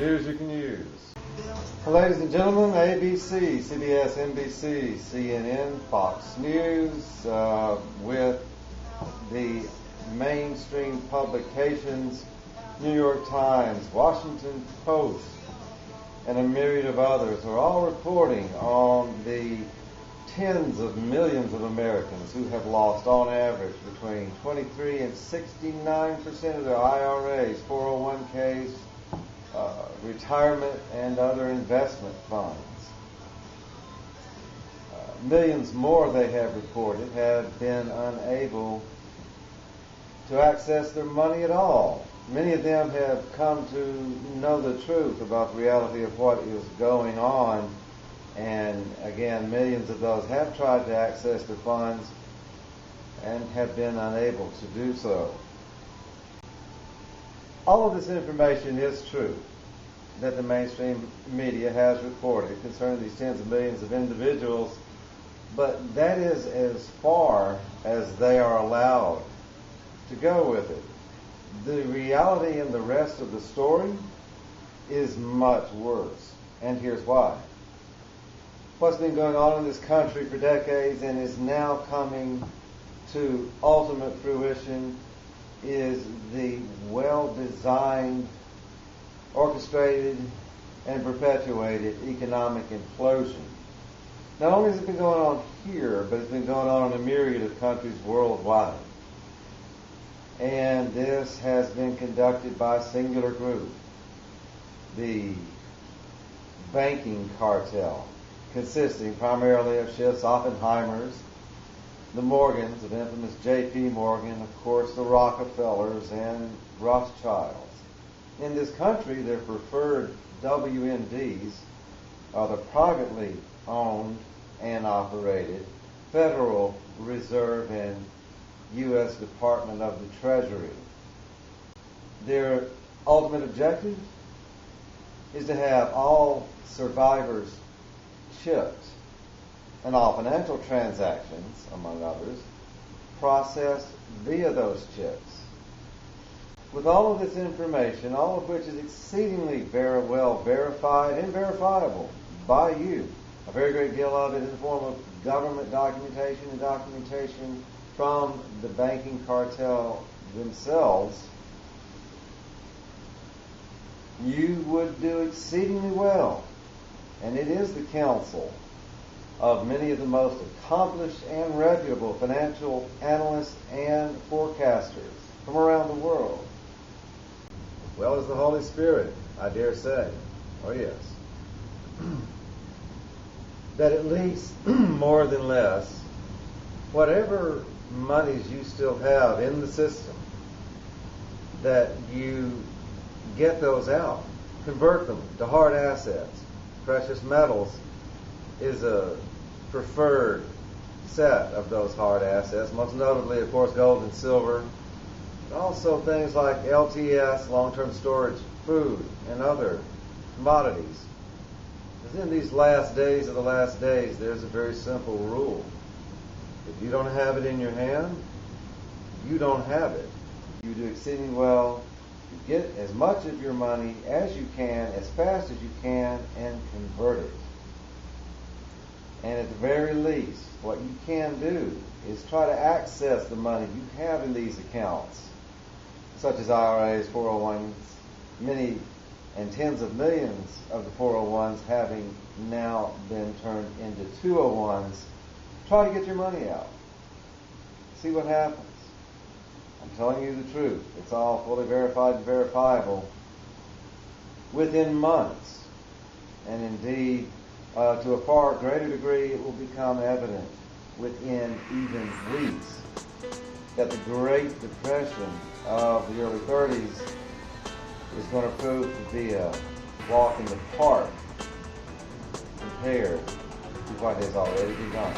News you can use. Ladies and gentlemen, ABC, CBS, NBC, CNN, Fox News, with the mainstream publications, New York Times, Washington Post, and a myriad of others are all reporting on the tens of millions of Americans who have lost on average between 23 and 69% of their IRAs, 401ks, retirement and other investment funds. Millions more, they have reported, have been unable to access their money at all. Many of them have come to know the truth about the reality of what is going on. And again, millions of those have tried to access their funds and have been unable to do so. All of this information is true that the mainstream media has reported concerning these tens of millions of individuals, but that is as far as they are allowed to go with it. The reality and the rest of the story is much worse, and here's why. What's been going on in this country for decades and is now coming to ultimate fruition is the well-designed, orchestrated, and perpetuated economic implosion. Not only has it been going on here, but it's been going on in a myriad of countries worldwide. And this has been conducted by a singular group, the banking cartel, consisting primarily of Schiff's Oppenheimers, the Morgans of infamous J.P. Morgan, of course the Rockefellers and Rothschilds. In this country, their preferred WMDs are the privately owned and operated Federal Reserve and U.S. Department of the Treasury. Their ultimate objective is to have all survivors' chips and all financial transactions, among others, processed via those chips. With all of this information, all of which is exceedingly very well verified and verifiable by you, a very great deal of it in the form of government documentation and documentation from the banking cartel themselves, you would do exceedingly well. And it is the counsel of many of the most accomplished and reputable financial analysts and forecasters from around the world, as well as the Holy Spirit, I dare say, oh yes, that at least more than less, whatever monies you still have in the system, that you get those out, convert them to hard assets. Precious metals is a preferred set of those hard assets, most notably, of course, gold and silver, but also things like LTS, long-term storage, food, and other commodities. Because in these last days of the last days, there's a very simple rule. If you don't have it in your hand, you don't have it. You do exceedingly well to get as much of your money as you can, as fast as you can, and convert it. And at the very least, what you can do is try to access the money you have in these accounts, such as IRAs, 401s, many and tens of millions of the 401s having now been turned into 201s. Try to get your money out. See what happens. I'm telling you the truth. It's all fully verified and verifiable within months. And indeed, to a far greater degree, it will become evident within even weeks that the Great Depression of the early 30s is going to prove to be a walk in the park compared to what has already begun.